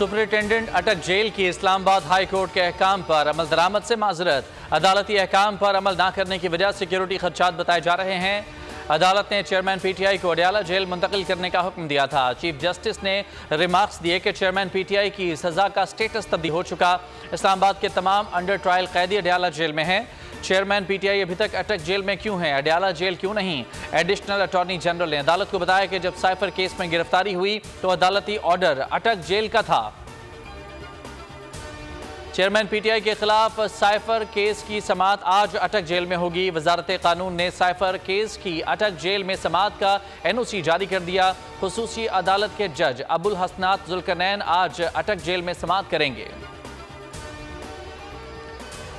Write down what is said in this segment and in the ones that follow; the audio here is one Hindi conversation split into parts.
सुपरिटेंडेंट अटक जेल की इस्लामाबाद हाई कोर्ट के अहकाम पर अमल दरामद से माजरत। अदालती अहकाम पर अमल न करने की वजह सिक्योरिटी खदशात बताए जा रहे हैं। अदालत ने चेयरमैन पीटीआई को अडयाला जेल मुंतकिल करने का हुक्म दिया था। चीफ जस्टिस ने रिमार्क्स दिए कि चेयरमैन पीटीआई की सजा का स्टेटस तब्दील हो चुका। इस्लामाबाद के तमाम अंडर ट्रायल कैदी अडयाला जेल में हैं। चेयरमैन पीटीआई अभी तक अटक जेल में क्यों है, अडयाला जेल क्यों नहीं? एडिशनल अटॉर्नी जनरल ने अदालत को बताया कि जब साइफर केस में गिरफ्तारी हुई तो अदालती ऑर्डर अटक जेल का था। चेयरमैन पीटीआई के खिलाफ साइफर केस की समाअत आज अटक जेल में होगी। वजारत कानून ने साइफर केस की अटक जेल में समाअत का एनओसी जारी कर दिया। खुसूसी अदालत के जज अबुल हसनात जुल्करनैन आज अटक जेल में समाअत करेंगे।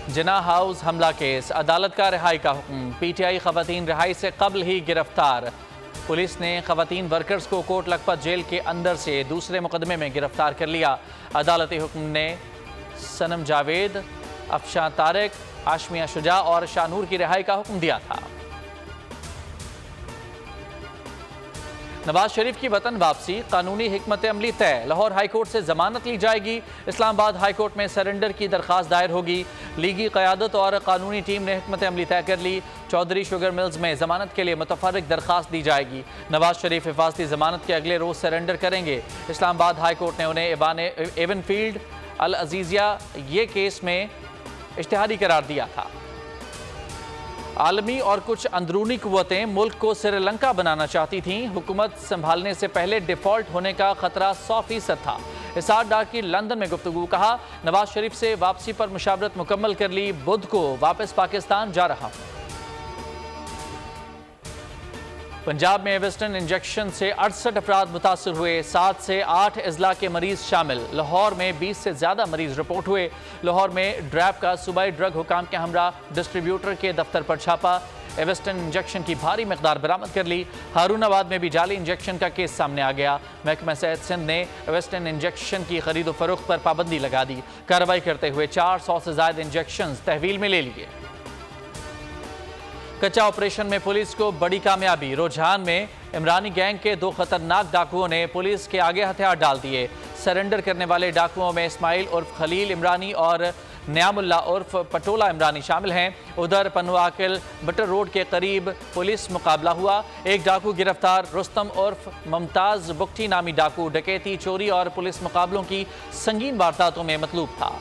जिना हाउस हमला केस, अदालत का रिहाई का हुक्म। पीटीआई खवातीन रिहाई से कबल ही गिरफ्तार। पुलिस ने खवातीन वर्कर्स को कोट लखपत जेल के अंदर से दूसरे मुकदमे में गिरफ्तार कर लिया। अदालती हुक्म ने सनम जावेद, अफशां तारिक, आशमिया शुजा और शानूर की रिहाई का हुक्म दिया था। नवाज शरीफ की वतन वापसी, कानूनी हिकमत अमली तय। लाहौर हाईकोर्ट से जमानत ली जाएगी। इस्लामाबाद हाईकोर्ट में सरेंडर की दरखास्त दायर होगी। लीगी क़यादत और कानूनी टीम ने हिकमत अमली तय कर ली। चौधरी शुगर मिल्स में जमानत के लिए मुतफर्रिक दरखास्त दी जाएगी। नवाज शरीफ हिफाजती जमानत के अगले रोज सरेंडर करेंगे। इस्लामाबाद हाईकोर्ट ने उन्हें एवनफील्ड अल अजीजिया ये केस में इश्तिहारी करार दिया था। आलमी और कुछ अंदरूनी कुव्वतें मुल्क को श्रीलंका बनाना चाहती थीं। हुकूमत संभालने से पहले डिफॉल्ट होने का खतरा 100% था। इसार डार की लंदन में गुफ्तगू, कहा नवाज शरीफ से वापसी पर मुशावरत मुकम्मल कर ली, बुध को वापस पाकिस्तान जा रहा हूं। पंजाब में वेस्टर्न इंजेक्शन से 68 अफराद मुतासर हुए। 7 से 8 अजला के मरीज शामिल। लाहौर में 20 से ज्यादा मरीज रिपोर्ट हुए। लाहौर में ड्रैप का सूबाई ड्रग हुकाम के हमरा डिस्ट्रीब्यूटर के दफ्तर पर छापा। वेस्टर्न इंजेक्शन की भारी मकदार बरामद कर ली। हारूनाबाद में भी जाली इंजेक्शन का केस सामने आ गया। महकमा सेहत सिंध ने वेस्टर्न इंजेक्शन की खरीद व फरोख्त पर पाबंदी लगा दी। कार्रवाई करते हुए 400 से ज्यादा इंजेक्शन तहवील में ले लिए। कच्चा ऑपरेशन में पुलिस को बड़ी कामयाबी। रुझान में इमरानी गैंग के 2 खतरनाक डाकुओं ने पुलिस के आगे हथियार डाल दिए। सरेंडर करने वाले डाकुओं में इस्माइल उर्फ खलील इमरानी और न्यामुल्ला उर्फ पटोला इमरानी शामिल हैं। उधर पनुआकिल बटर रोड के करीब पुलिस मुकाबला हुआ। एक डाकू गिरफ्तार। रुस्तम उर्फ मुमताज बुख्ती नामी डाकू डकैती, चोरी और पुलिस मुकाबलों की संगीन वारदातों में मतलूब था।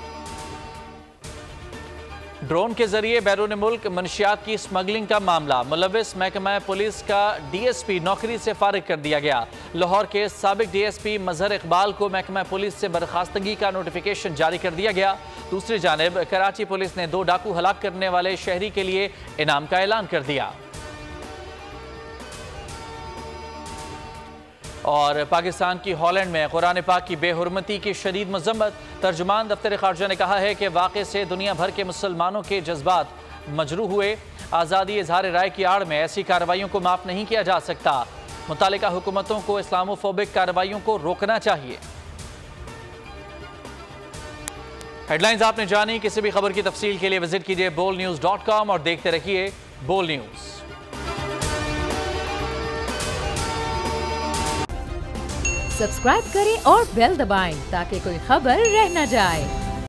ड्रोन के जरिए बैरून मुल्क मनशियात की स्मगलिंग का मामला, मुलविस महकमा पुलिस का डीएसपी नौकरी से फारिग कर दिया गया। लाहौर के साबिक डीएसपी मजहर इकबाल को महकमा पुलिस से बर्खास्तगी का नोटिफिकेशन जारी कर दिया गया। दूसरी जानिब कराची पुलिस ने 2 डाकू हलाक करने वाले शहरी के लिए इनाम का ऐलान कर दिया। और पाकिस्तान की हॉलैंड में कुरान पाक की बेहुरमती की शदीद मजम्मत। तर्जुमान दफ्तर खारजा ने कहा है कि वाक़े से दुनिया भर के मुसलमानों के जज्बात मजरूह हुए। आज़ादी इजहार राय की आड़ में ऐसी कार्रवाइयों को माफ़ नहीं किया जा सकता। मुतालिका हुकूमतों को इस्लामोफोबिक कार्रवाइयों को रोकना चाहिए। हेडलाइंस आपने जानी। किसी भी खबर की तफसील के लिए विजिट कीजिए bolnews.com और देखते रहिए बोल न्यूज़। सब्सक्राइब करें और बेल दबाएं ताकि कोई खबर रह न जाए।